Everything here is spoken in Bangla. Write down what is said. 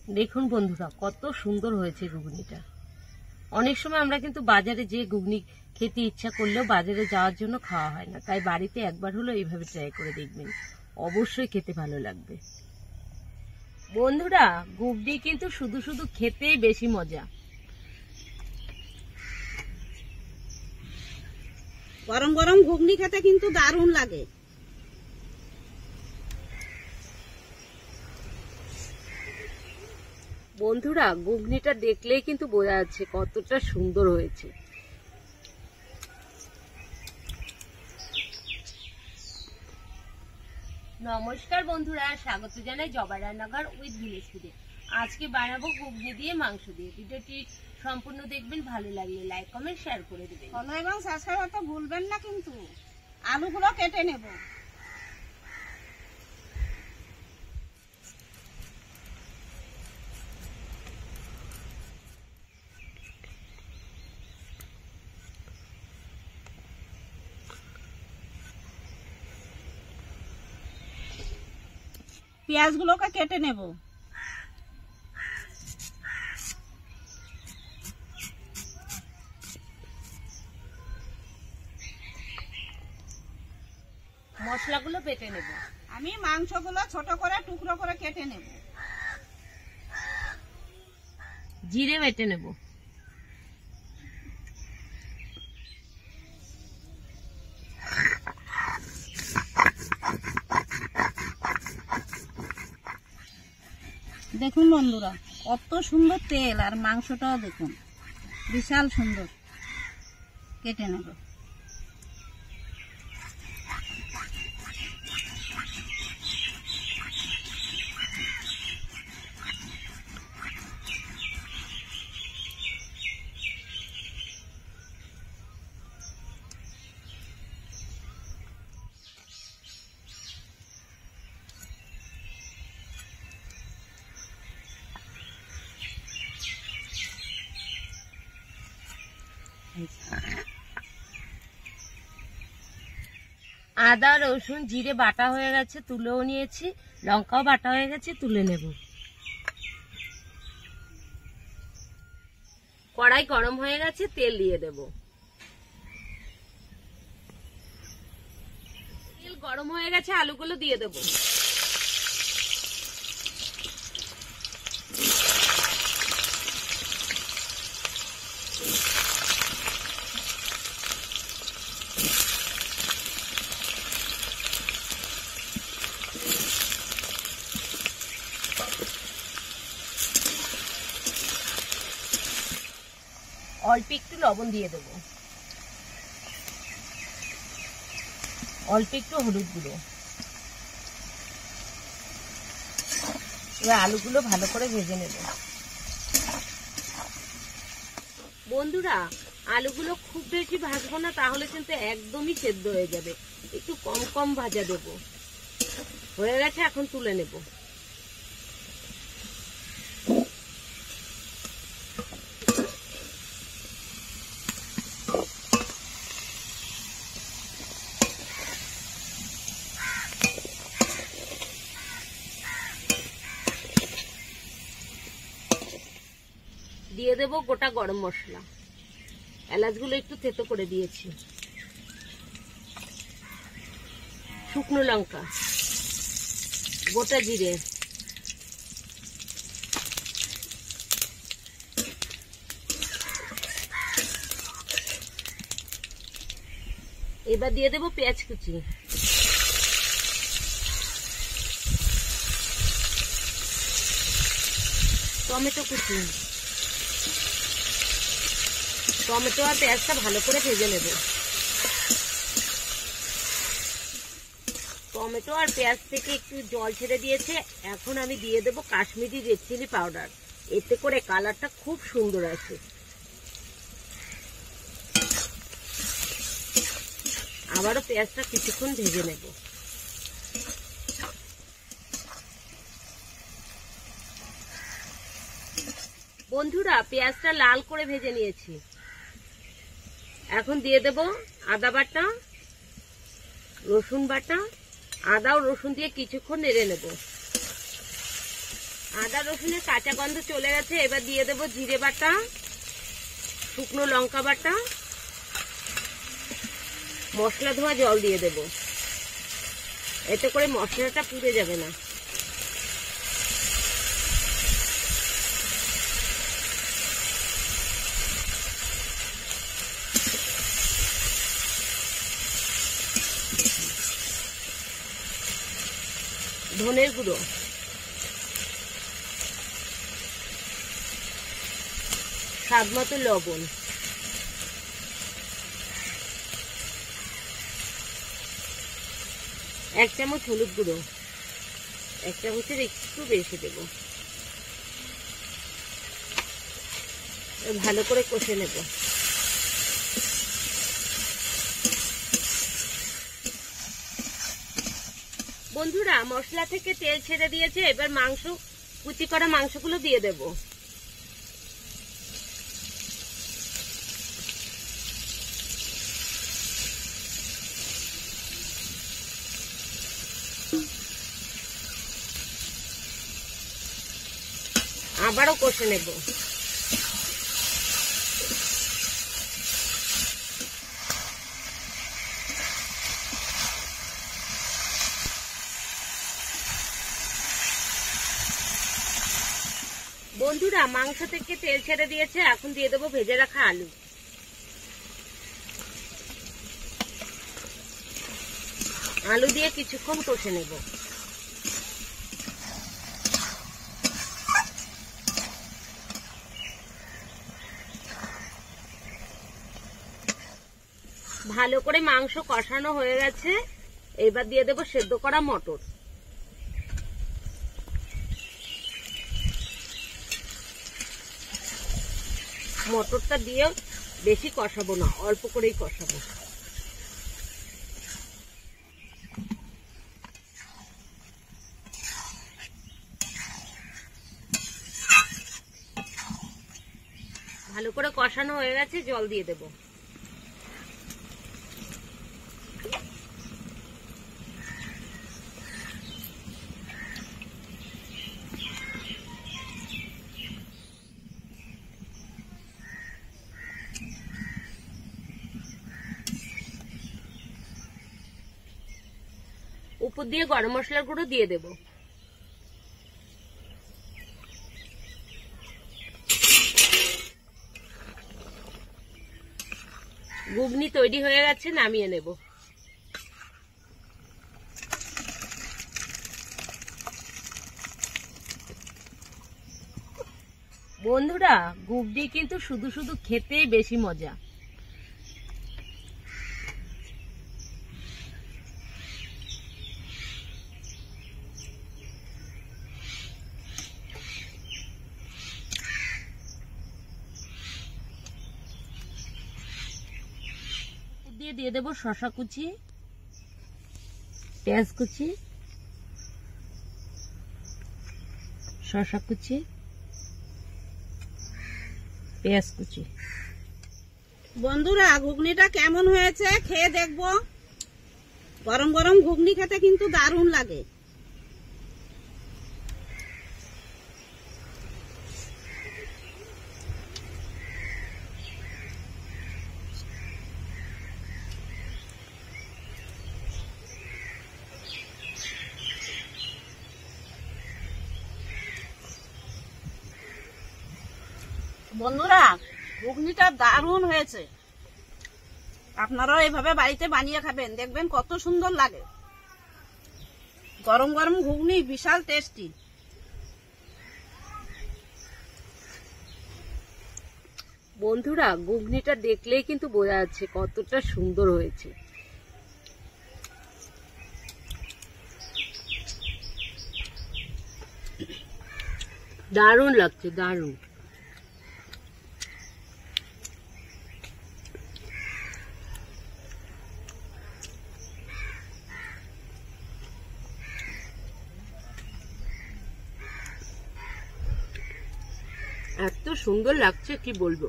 দেখুন বন্ধুরা, কত সুন্দর হয়েছে ঘুগনিটা। অনেক সময় আমরা কিন্তু বাজারে যে ঘুগনি খেতে ইচ্ছা করলেও বাজারে যাওয়ার জন্য খাওয়া হয় না, তাই বাড়িতে একবার হলো এইভাবে ট্রাই করে দেখবেন, অবশ্যই খেতে ভালো লাগবে। বন্ধুরা, ঘুগনি কিন্তু শুধু শুধু খেতেই বেশি মজা। গরম গরম ঘুগনি খেতে কিন্তু দারুণ লাগে। বন্ধুরা, ঘুগনিটা দেখলেই কিন্তু বোঝা যাচ্ছে কতটা সুন্দর হয়েছে। নমস্কার বন্ধুরা, স্বাগত জানাই জবা রান্নাঘর উইথ ভিলেজ ফুডে। আজকে বানাবো ঘুগনি দিয়ে মাংস দিয়ে। ভিডিওটি সম্পূর্ণ দেখবেন, ভালো লাগলে লাইক কমেন্ট শেয়ার করে দেবেন। ফলো এবং সাবস্ক্রাইব করতে ভুলবেন না কিন্তু। আলুগুলো কেটে নেব। পেঁয়াজগুলোকে কেটে নেব। মশলাগুলো বেটে নেব। আমি মাংসগুলো ছোট করে টুকরো করে কেটে নেব। জিরে বেটে নেব। দেখুন বন্ধুরা, কত সুন্দর তেল, আর মাংসটাও দেখুন বিশাল সুন্দর। কেটে নেব। আদা রসুন জিরে বাটা হয়ে গেছে, তুলেও নিয়েছি। লঙ্কাও বাটা হয়ে গেছে, তুলে নেব। কড়াই গরম হয়ে গেছে, তেল দিয়ে দেব। তেল গরম হয়ে গেছে, আলুগুলো দিয়ে দেব। অল্প একটু লবণ দিয়ে দেব, অল্প একটু হলুদ গুঁড়ো। এবার আলুগুলো ভালো করে ভেজে নেব। বন্ধুরা, আলুগুলো খুব বেশি ভাজবো না, তাহলে কিন্তু একদমই সেদ্ধ হয়ে যাবে। একটু কম কম ভাজা দেব। হয়ে গেছে, এখন তুলে নেব। দিয়ে দেব গোটা গরম মশলা। এলাচগুলো একটু থেতো করে দিয়েছি। শুকনো লঙ্কা, গোটা জিরে, এবার দিয়ে দেব পেঁয়াজ কুচি, টমেটো কুচি। টমেটো আর পেঁয়াজটা ভালো করে ভেজে নেব। টমেটো আর পেঁয়াজ থেকে একটু জল ছেড়ে দিয়েছে। এখন আমি দিয়ে দেব কাশ্মীরি রেড চিলি পাউডার। এতে করে কালারটা খুব সুন্দর আসে। আবারও পেঁয়াজটা কিছুক্ষণ ভেজে নেব। বন্ধুরা, পেঁয়াজটা লাল করে ভেজে নিয়েছি। এখন দিয়ে দেব আদা বাটা, রসুন বাটা। আদা ও রসুন দিয়ে কিছুক্ষণ নেড়ে নেব। আদা রসুনের কাঁচা গন্ধ চলে গেছে। এবার দিয়ে দেব জিরে বাটা, শুকনো লঙ্কা বাটা, মশলা ধোয়া জল দিয়ে দেব। এতে করে মশলাটা পুড়ে যাবে না। ধনের গুঁড়ো, স্বাদ মতো লবণ, এক চামচ হলুদ গুঁড়ো, এক চামচের একটু বেশি দেব। ভালো করে কষে নেব। বন্ধুরা, মশলা থেকে তেল ছেড়ে দিয়েছে। এবার কুচি করা মাংসগুলো দিয়ে দেব। আবারও কষে নেব। বন্ধুরা, মাংস থেকে তেল ছেড়ে দিয়েছে। এখন দিয়ে দেবো ভেজে রাখা আলু। আলু দিয়ে কিছুক্ষণ কষে নেব। ভালো করে মাংস কষানো হয়ে গেছে। এবার দিয়ে দেবো সেদ্ধ করা মটর। মটরটা দিয়ে বেশি কষাবো না, অল্প করেই কষাবো। ভালো করে কষানো হয়ে গেছে, জল দিয়ে দেব। উপর দিয়ে গরম মশলার গুঁড়ো দিয়ে দেব। ঘুগনি তৈরি হয়ে গেছে, নামিয়ে নেব। বন্ধুরা, ঘুগনি কিন্তু শুধু শুধু খেতেই বেশি মজা। দিয়ে দেবো শসা কুচি, পেঁয়াজ কুচি, শসা কুচি, পেঁয়াজ কুচি। বন্ধুরা, ঘুগনিটা কেমন হয়েছে খেয়ে দেখবো। গরম গরম ঘুগনি খেতে কিন্তু দারুণ লাগে। বন্ধুরা, ঘুগনিটা দারুণ হয়েছে। আপনারাও এভাবে বাড়িতে বানিয়ে খাবেন, দেখবেন কত সুন্দর লাগে। গরম গরম ঘুগনি বিশাল টেস্টি। বন্ধুরা, ঘুগনিটা দেখলেই কিন্তু বোঝা যাচ্ছে কতটা সুন্দর হয়েছে। দারুণ লাগছে, দারুণ। এত সুন্দর লাগছে কি বলবো।